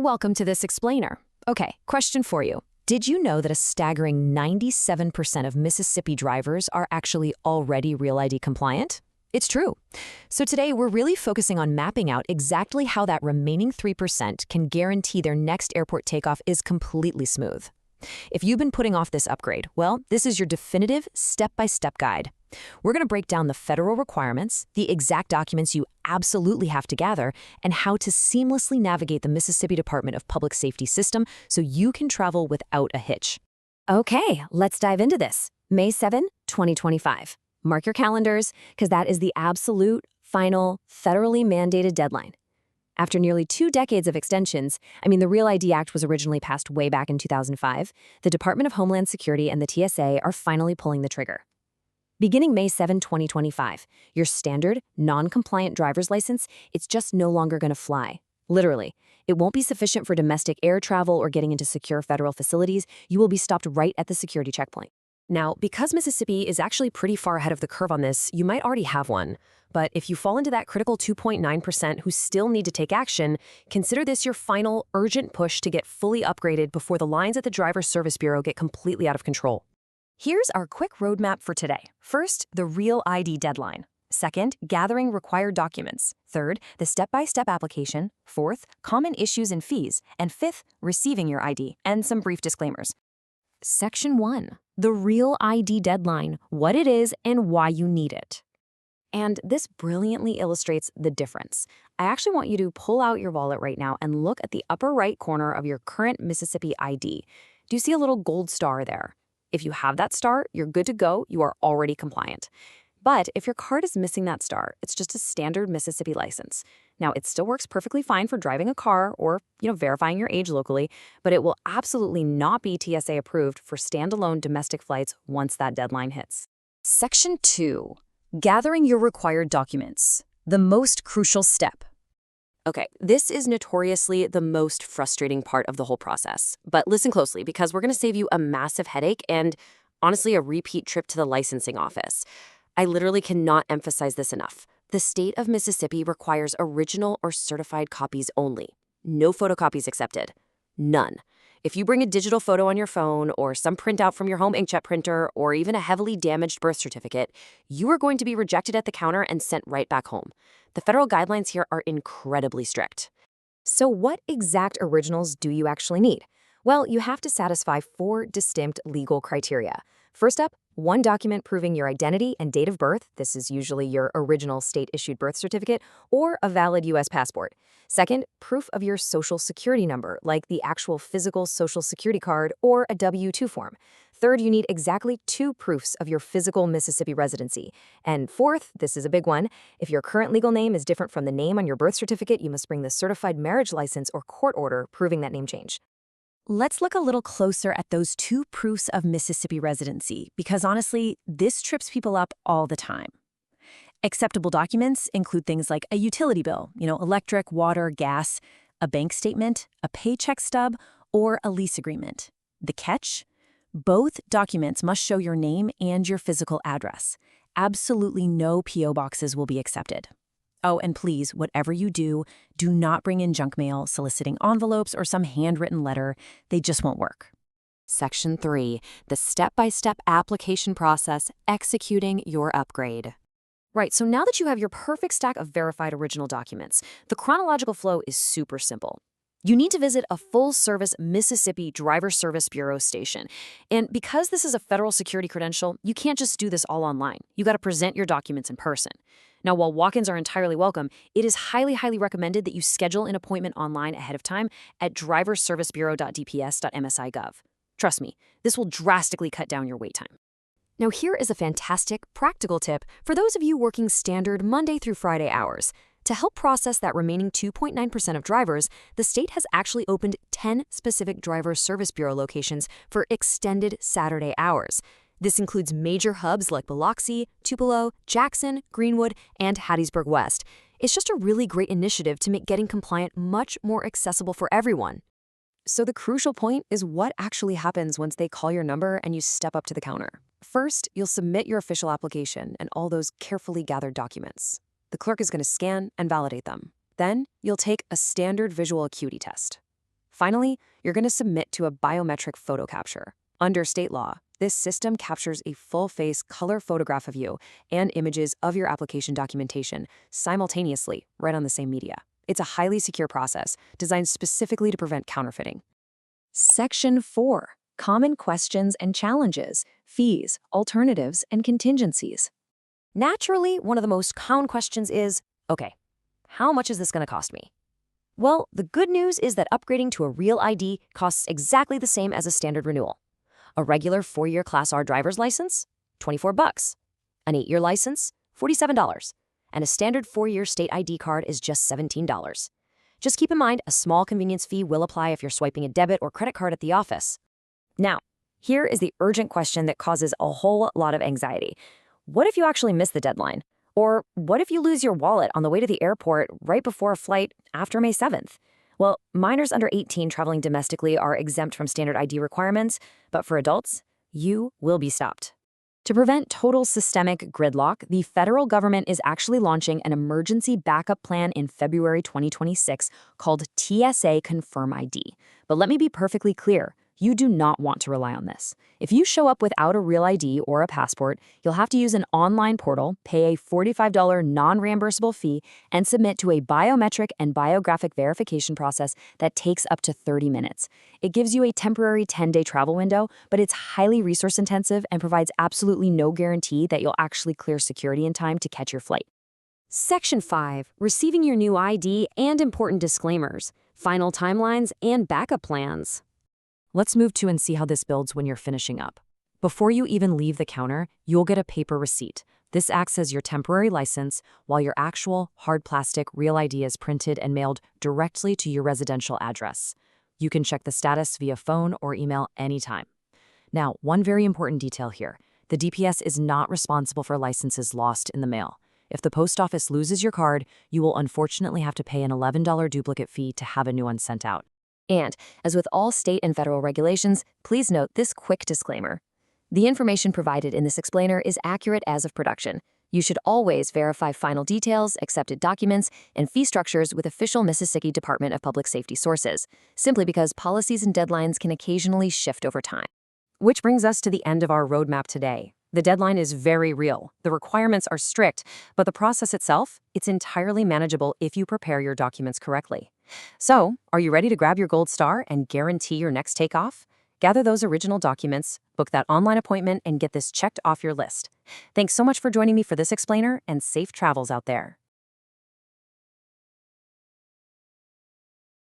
Welcome to this explainer. Okay, question for you. Did you know that a staggering 97% of Mississippi drivers are actually already Real ID compliant? It's true. So today we're really focusing on mapping out exactly how that remaining 3% can guarantee their next airport takeoff is completely smooth. If you've been putting off this upgrade, well, this is your definitive step-by-step guide. We're going to break down the federal requirements, the exact documents you absolutely have to gather, and how to seamlessly navigate the Mississippi Department of Public Safety system so you can travel without a hitch. Okay, let's dive into this. May 7, 2025. Mark your calendars, because that is the absolute, final, federally mandated deadline. After nearly 2 decades of extensions, the Real ID Act was originally passed way back in 2005, the Department of Homeland Security and the TSA are finally pulling the trigger. Beginning May 7, 2025, your standard, non-compliant driver's license, it's just no longer going to fly. Literally. It won't be sufficient for domestic air travel or getting into secure federal facilities. You will be stopped right at the security checkpoint. Now, because Mississippi is actually pretty far ahead of the curve on this, you might already have one. But if you fall into that critical 2.9% who still need to take action, consider this your final, urgent push to get fully upgraded before the lines at the Driver Service Bureau get completely out of control. Here's our quick roadmap for today. First, the Real ID deadline. Second, gathering required documents. Third, the step-by-step application. Fourth, common issues and fees. And fifth, receiving your ID, and some brief disclaimers. Section 1, the Real ID deadline, what it is and why you need it. And this brilliantly illustrates the difference. I actually want you to pull out your wallet right now and look at the upper right corner of your current Mississippi ID. Do you see a little gold star there? If you have that star, you're good to go. You are already compliant. But if your card is missing that star, it's just a standard Mississippi license. Now, it still works perfectly fine for driving a car or, verifying your age locally, but it will absolutely not be TSA approved for standalone domestic flights once that deadline hits. Section 2. Gathering your required documents. The most crucial step. Okay, this is notoriously the most frustrating part of the whole process. But listen closely, because we're going to save you a massive headache and, honestly, a repeat trip to the licensing office. I literally cannot emphasize this enough. The state of Mississippi requires original or certified copies only. No photocopies accepted. None. If you bring a digital photo on your phone or some printout from your home inkjet printer or even a heavily damaged birth certificate, you are going to be rejected at the counter and sent right back home. The federal guidelines here are incredibly strict. So what exact originals do you actually need? Well, you have to satisfy 4 distinct legal criteria. First up, 1 document proving your identity and date of birth. This is usually your original state-issued birth certificate or a valid U.S. passport. Second, proof of your social security number, like the actual physical social security card or a W-2 form. Third, you need exactly 2 proofs of your physical Mississippi residency. And fourth, this is a big one, if your current legal name is different from the name on your birth certificate, you must bring the certified marriage license or court order proving that name change. Let's look a little closer at those 2 proofs of Mississippi residency, because honestly, this trips people up all the time. Acceptable documents include things like a utility bill, electric, water, gas, a bank statement, a paycheck stub, or a lease agreement. The catch? Both documents must show your name and your physical address. Absolutely no P.O. boxes will be accepted. Oh, and please, whatever you do, do not bring in junk mail, soliciting envelopes, or some handwritten letter. They just won't work. Section 3, the step-by-step application process, executing your upgrade. Right, so now that you have your perfect stack of verified original documents, the chronological flow is super simple. You need to visit a full-service Mississippi Driver Service Bureau station. And because this is a federal security credential, you can't just do this all online. You got to present your documents in person. Now, while walk-ins are entirely welcome, it is highly, highly recommended that you schedule an appointment online ahead of time at driverservicebureau.dps.msi.gov. Trust me, this will drastically cut down your wait time. Now, here is a fantastic, practical tip for those of you working standard Monday through Friday hours. To help process that remaining 2.9% of drivers, the state has actually opened 10 specific Driver Service Bureau locations for extended Saturday hours. This includes major hubs like Biloxi, Tupelo, Jackson, Greenwood, and Hattiesburg West. It's just a really great initiative to make getting compliant much more accessible for everyone. So the crucial point is what actually happens once they call your number and you step up to the counter. First, you'll submit your official application and all those carefully gathered documents. The clerk is going to scan and validate them. Then, you'll take a standard visual acuity test. Finally, you're going to submit to a biometric photo capture. Under state law, this system captures a full-face color photograph of you and images of your application documentation simultaneously right on the same media. It's a highly secure process designed specifically to prevent counterfeiting. Section 4. Common questions and challenges, fees, alternatives, and contingencies. Naturally, one of the most common questions is, okay, how much is this going to cost me? Well, the good news is that upgrading to a real ID costs exactly the same as a standard renewal. A regular 4-year Class R driver's license? $24. An 8-year license? $47. And a standard 4-year state ID card is just $17. Just keep in mind, a small convenience fee will apply if you're swiping a debit or credit card at the office. Now, here is the urgent question that causes a whole lot of anxiety. What if you actually miss the deadline? Or what if you lose your wallet on the way to the airport right before a flight after May 7th? Well, minors under 18 traveling domestically are exempt from standard ID requirements, but for adults, you will be stopped. To prevent total systemic gridlock, the federal government is actually launching an emergency backup plan in February 2026 called TSA Confirm ID. But let me be perfectly clear. You do not want to rely on this. If you show up without a real ID or a passport, you'll have to use an online portal, pay a $45 non-reimbursable fee, and submit to a biometric and biographic verification process that takes up to 30 minutes. It gives you a temporary 10-day travel window, but it's highly resource-intensive and provides absolutely no guarantee that you'll actually clear security in time to catch your flight. Section 5. Receiving your new ID and important disclaimers, final timelines, and backup plans. Let's move to and see how this builds when you're finishing up. Before you even leave the counter, you'll get a paper receipt. This acts as your temporary license, while your actual, hard plastic, real ID is printed and mailed directly to your residential address. You can check the status via phone or email anytime. Now, one very important detail here. The DPS is not responsible for licenses lost in the mail. If the post office loses your card, you will unfortunately have to pay an $11 duplicate fee to have a new one sent out. And, as with all state and federal regulations, please note this quick disclaimer. The information provided in this explainer is accurate as of production. You should always verify final details, accepted documents, and fee structures with official Mississippi Department of Public Safety sources, simply because policies and deadlines can occasionally shift over time. Which brings us to the end of our roadmap today. The deadline is very real. The requirements are strict, but the process itself, it's entirely manageable if you prepare your documents correctly. So, are you ready to grab your gold star and guarantee your next takeoff? Gather those original documents, book that online appointment, and get this checked off your list. Thanks so much for joining me for this explainer, and safe travels out there.